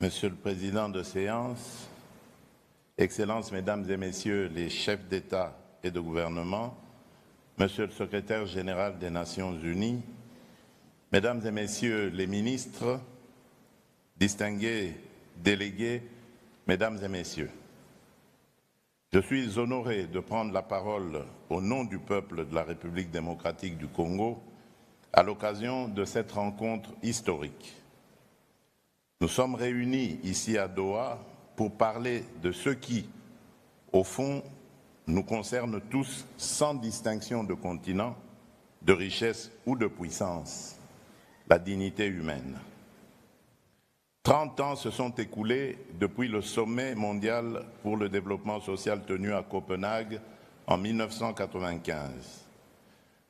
Monsieur le Président de séance, Excellences, Mesdames et Messieurs les chefs d'État et de gouvernement, Monsieur le Secrétaire général des Nations Unies, Mesdames et Messieurs les ministres, distingués délégués, Mesdames et Messieurs, je suis honoré de prendre la parole au nom du peuple de la République démocratique du Congo à l'occasion de cette rencontre historique. Nous sommes réunis ici à Doha pour parler de ce qui, au fond, nous concerne tous sans distinction de continent, de richesse ou de puissance, la dignité humaine. 30 ans se sont écoulés depuis le sommet mondial pour le développement social tenu à Copenhague en 1995.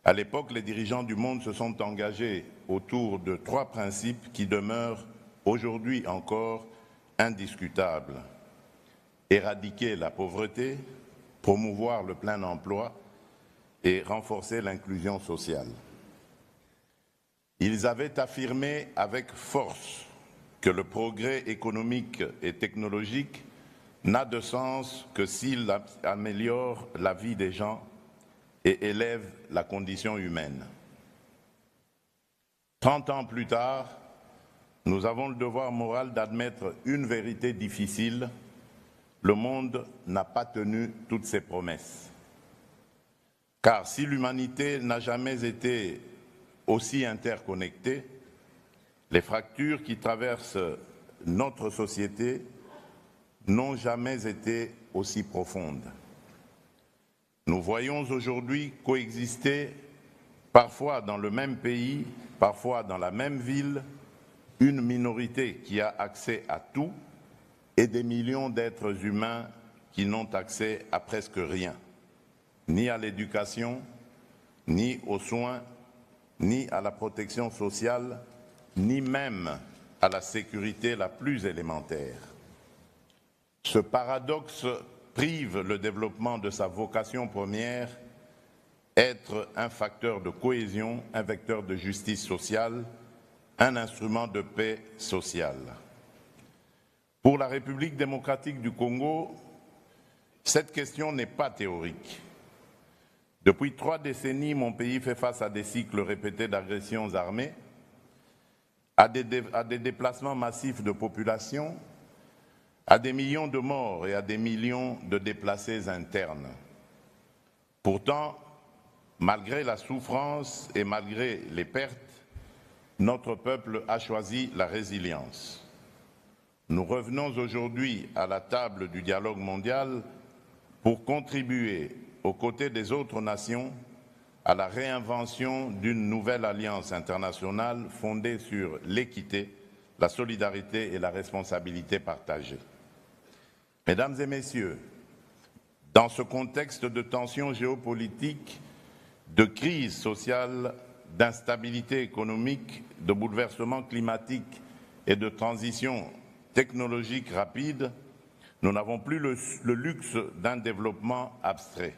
À l'époque, les dirigeants du monde se sont engagés autour de 3 principes qui demeurent aujourd'hui encore indiscutables. Éradiquer la pauvreté, promouvoir le plein emploi et renforcer l'inclusion sociale. Ils avaient affirmé avec force que le progrès économique et technologique n'a de sens que s'il améliore la vie des gens et élève la condition humaine. 30 ans plus tard, nous avons le devoir moral d'admettre une vérité difficile: le monde n'a pas tenu toutes ses promesses. Car si l'humanité n'a jamais été aussi interconnectée, les fractures qui traversent notre société n'ont jamais été aussi profondes. Nous voyons aujourd'hui coexister, parfois dans le même pays, parfois dans la même ville, une minorité qui a accès à tout et des millions d'êtres humains qui n'ont accès à presque rien, ni à l'éducation, ni aux soins, ni à la protection sociale, ni même à la sécurité la plus élémentaire. Ce paradoxe prive le développement de sa vocation première, être un facteur de cohésion, un vecteur de justice sociale, un instrument de paix sociale. Pour la République démocratique du Congo, cette question n'est pas théorique. Depuis 3 décennies, mon pays fait face à des cycles répétés d'agressions armées, à des déplacements massifs de population, à des millions de morts et à des millions de déplacés internes. Pourtant, malgré la souffrance et malgré les pertes, notre peuple a choisi la résilience. Nous revenons aujourd'hui à la table du dialogue mondial pour contribuer, aux côtés des autres nations, à la réinvention d'une nouvelle alliance internationale fondée sur l'équité, la solidarité et la responsabilité partagée. Mesdames et Messieurs, dans ce contexte de tensions géopolitiques, de crise sociale, d'instabilité économique, de bouleversement climatique et de transition technologique rapide, nous n'avons plus le luxe d'un développement abstrait.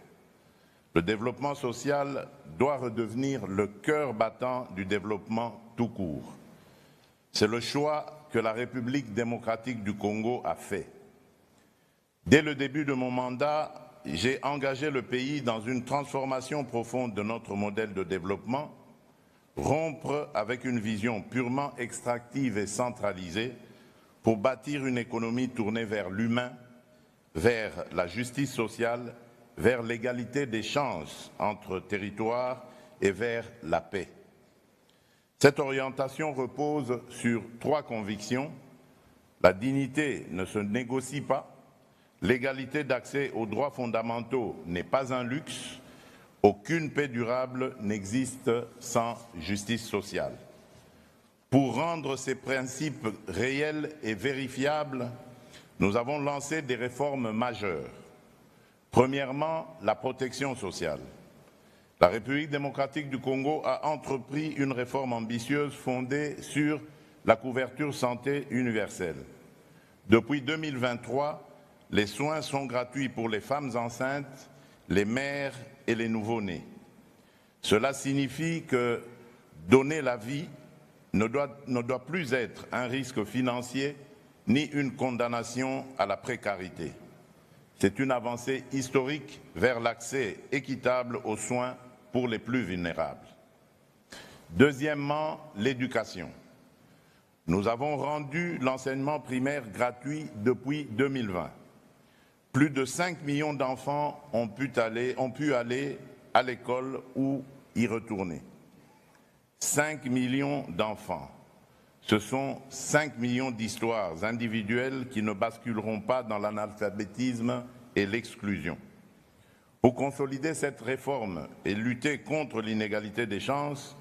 Le développement social doit redevenir le cœur battant du développement tout court. C'est le choix que la République démocratique du Congo a fait. Dès le début de mon mandat, j'ai engagé le pays dans une transformation profonde de notre modèle de développement, rompre avec une vision purement extractive et centralisée pour bâtir une économie tournée vers l'humain, vers la justice sociale, vers l'égalité des chances entre territoires et vers la paix. Cette orientation repose sur 3 convictions. La dignité ne se négocie pas, l'égalité d'accès aux droits fondamentaux n'est pas un luxe, aucune paix durable n'existe sans justice sociale. Pour rendre ces principes réels et vérifiables, nous avons lancé des réformes majeures. Premièrement, la protection sociale. La République démocratique du Congo a entrepris une réforme ambitieuse fondée sur la couverture santé universelle. Depuis 2023, les soins sont gratuits pour les femmes enceintes, les mères et les nouveau-nés. Cela signifie que donner la vie ne doit plus être un risque financier ni une condamnation à la précarité. C'est une avancée historique vers l'accès équitable aux soins pour les plus vulnérables. Deuxièmement, l'éducation. Nous avons rendu l'enseignement primaire gratuit depuis 2020. Plus de 5 millions d'enfants ont pu aller à l'école ou y retourner. 5 millions d'enfants. Ce sont 5 millions d'histoires individuelles qui ne basculeront pas dans l'analphabétisme et l'exclusion. Pour consolider cette réforme et lutter contre l'inégalité des chances,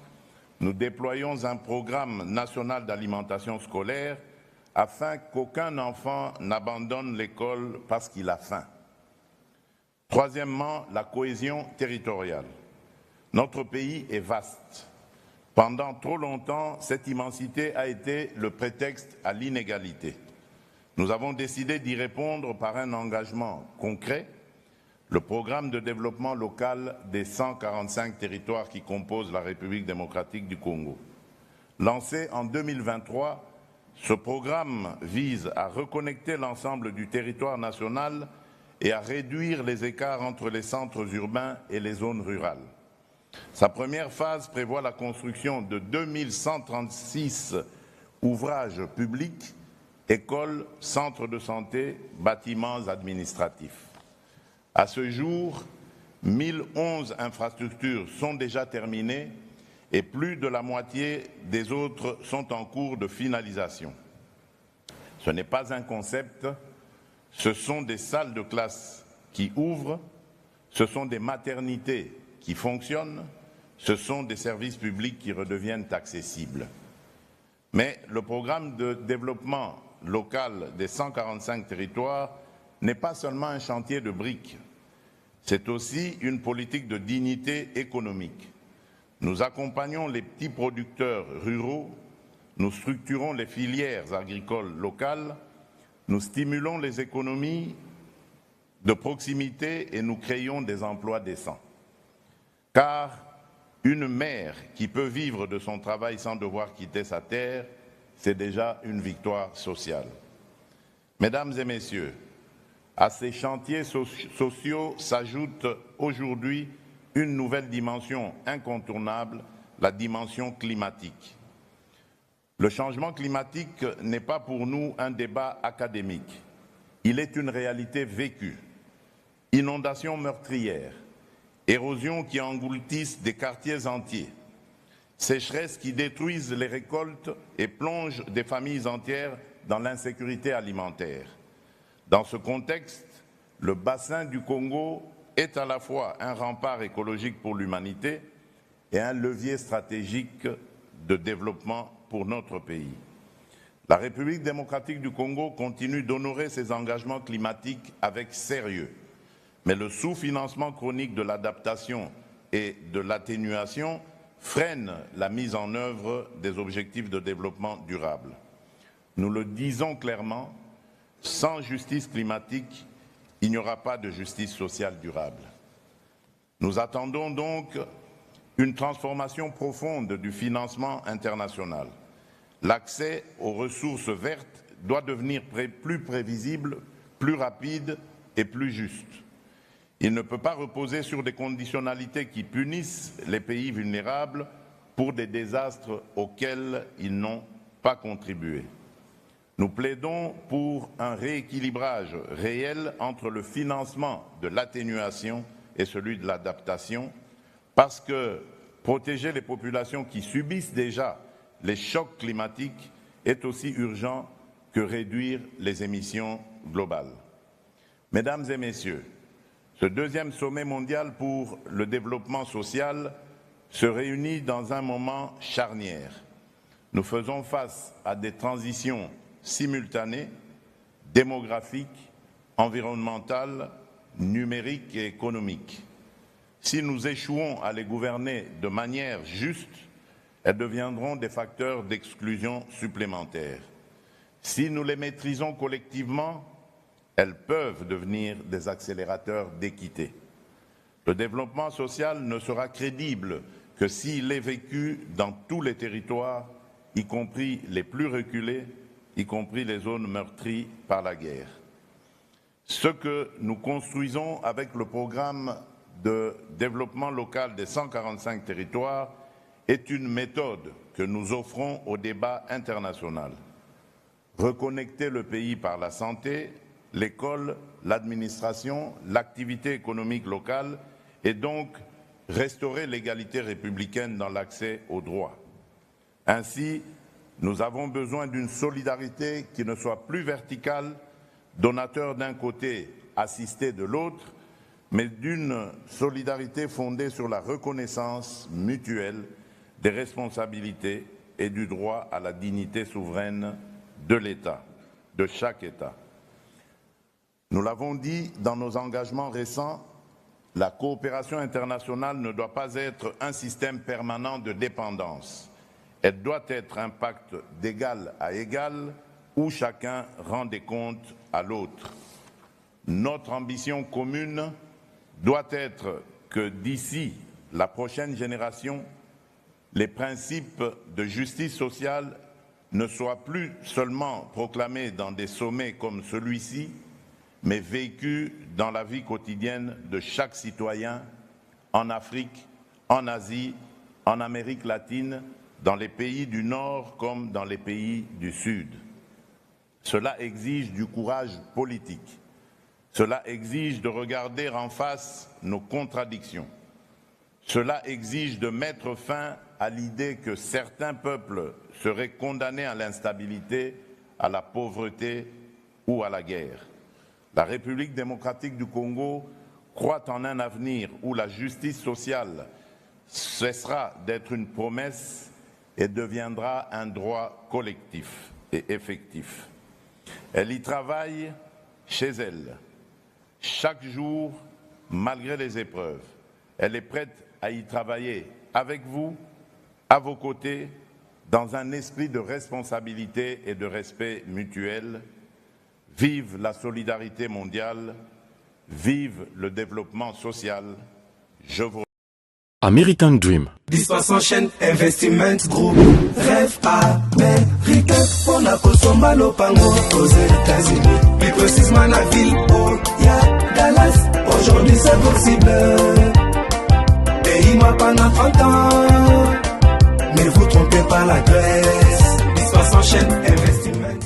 nous déployons un programme national d'alimentation scolaire afin qu'aucun enfant n'abandonne l'école parce qu'il a faim. Troisièmement, la cohésion territoriale. Notre pays est vaste. Pendant trop longtemps, cette immensité a été le prétexte à l'inégalité. Nous avons décidé d'y répondre par un engagement concret, le programme de développement local des 145 territoires qui composent la République démocratique du Congo. Lancé en 2023, ce programme vise à reconnecter l'ensemble du territoire national et à réduire les écarts entre les centres urbains et les zones rurales. Sa première phase prévoit la construction de 2136 ouvrages publics, écoles, centres de santé, bâtiments administratifs. À ce jour, 1011 infrastructures sont déjà terminées et plus de la moitié des autres sont en cours de finalisation. Ce n'est pas un concept, ce sont des salles de classe qui ouvrent, ce sont des maternités qui fonctionnent, ce sont des services publics qui redeviennent accessibles. Mais le programme de développement local des 145 territoires n'est pas seulement un chantier de briques, c'est aussi une politique de dignité économique. Nous accompagnons les petits producteurs ruraux, nous structurons les filières agricoles locales, nous stimulons les économies de proximité et nous créons des emplois décents. Car une mère qui peut vivre de son travail sans devoir quitter sa terre, c'est déjà une victoire sociale. Mesdames et messieurs, à ces chantiers sociaux s'ajoute aujourd'hui une nouvelle dimension incontournable, la dimension climatique. Le changement climatique n'est pas pour nous un débat académique. Il est une réalité vécue. Inondations meurtrières, érosions qui engloutissent des quartiers entiers, sécheresses qui détruisent les récoltes et plongent des familles entières dans l'insécurité alimentaire. Dans ce contexte, le bassin du Congo est à la fois un rempart écologique pour l'humanité et un levier stratégique de développement pour notre pays. La République démocratique du Congo continue d'honorer ses engagements climatiques avec sérieux, mais le sous-financement chronique de l'adaptation et de l'atténuation freine la mise en œuvre des objectifs de développement durable. Nous le disons clairement, sans justice climatique, il n'y aura pas de justice sociale durable. Nous attendons donc une transformation profonde du financement international. L'accès aux ressources vertes doit devenir plus prévisible, plus rapide et plus juste. Il ne peut pas reposer sur des conditionnalités qui punissent les pays vulnérables pour des désastres auxquels ils n'ont pas contribué. Nous plaidons pour un rééquilibrage réel entre le financement de l'atténuation et celui de l'adaptation, parce que protéger les populations qui subissent déjà les chocs climatiques est aussi urgent que réduire les émissions globales. Mesdames et messieurs, ce deuxième sommet mondial pour le développement social se réunit dans un moment charnière. Nous faisons face à des transitions simultanées, démographiques, environnementales, numériques et économiques. Si nous échouons à les gouverner de manière juste, elles deviendront des facteurs d'exclusion supplémentaires. Si nous les maîtrisons collectivement, elles peuvent devenir des accélérateurs d'équité. Le développement social ne sera crédible que s'il est vécu dans tous les territoires, y compris les plus reculés, y compris les zones meurtries par la guerre. Ce que nous construisons avec le programme de développement local des 145 territoires est une méthode que nous offrons au débat international. Reconnecter le pays par la santé, l'école, l'administration, l'activité économique locale et donc restaurer l'égalité républicaine dans l'accès aux droits. Ainsi, nous avons besoin d'une solidarité qui ne soit plus verticale, donateur d'un côté, assisté de l'autre, mais d'une solidarité fondée sur la reconnaissance mutuelle des responsabilités et du droit à la dignité souveraine de l'État, de chaque État. Nous l'avons dit dans nos engagements récents, la coopération internationale ne doit pas être un système permanent de dépendance. Elle doit être un pacte d'égal à égal où chacun rend des comptes à l'autre. Notre ambition commune doit être que d'ici la prochaine génération, les principes de justice sociale ne soient plus seulement proclamés dans des sommets comme celui-ci, mais vécus dans la vie quotidienne de chaque citoyen en Afrique, en Asie, en Amérique latine, dans les pays du Nord comme dans les pays du Sud. Cela exige du courage politique. Cela exige de regarder en face nos contradictions. Cela exige de mettre fin à l'idée que certains peuples seraient condamnés à l'instabilité, à la pauvreté ou à la guerre. La République démocratique du Congo croit en un avenir où la justice sociale cessera d'être une promesse et deviendra un droit collectif et effectif. Elle y travaille chez elle, chaque jour, malgré les épreuves. Elle est prête à y travailler avec vous, à vos côtés, dans un esprit de responsabilité et de respect mutuel. Vive la solidarité mondiale, vive le développement social. Je vous American Dream. Dispension Investment Group. Rêve américain. On a consommé l'opango aux États-Unis. Plus précisément la ville où il y a Dallas. Aujourd'hui c'est possible. Pays moi pendant 30 ans. Mais vous trompez pas la Grèce. Dispension Investment Group.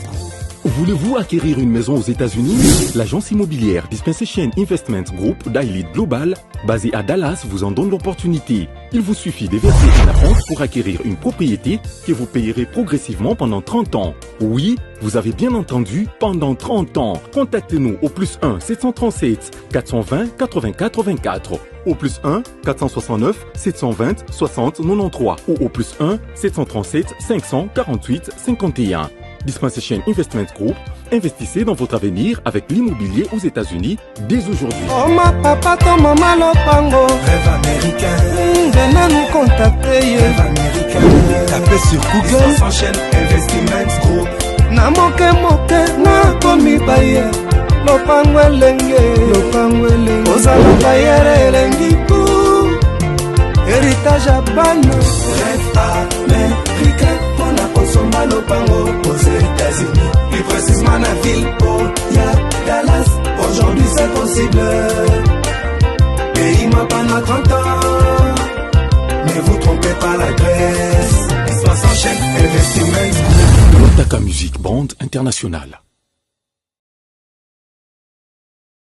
Voulez-vous acquérir une maison aux États-Unis? L'agence immobilière Dispensation Investment Group d'Elite Global, basée à Dallas, vous en donne l'opportunité. Il vous suffit de verser un apport pour acquérir une propriété que vous payerez progressivement pendant 30 ans. Oui, vous avez bien entendu, pendant 30 ans. Contactez-nous au +1 737 420 84 24, au +1 469 720 60 93 ou au +1 737 548 51. Dispensation Investment Group, investissez dans votre avenir avec l'immobilier aux États-Unis dès aujourd'hui. Oh ma papa, ton maman lopango. Rêve américain. Venez nous contacter. Rêve américain. Tapez sur Google. Dispensation Investment Group. Na moke na komi baye. Lopango elenge. Ozala bayere elengi pou. Héritage abano. Rêve américain. On a consommé l'opango aux États-Unis. Plus précisément la ville où il y a Dallas. Aujourd'hui c'est possible. Pays moi pendant 30 ans. Mais vous trompez pas la Grèce. Dispensation Investment Group. Lotaka Music Band International.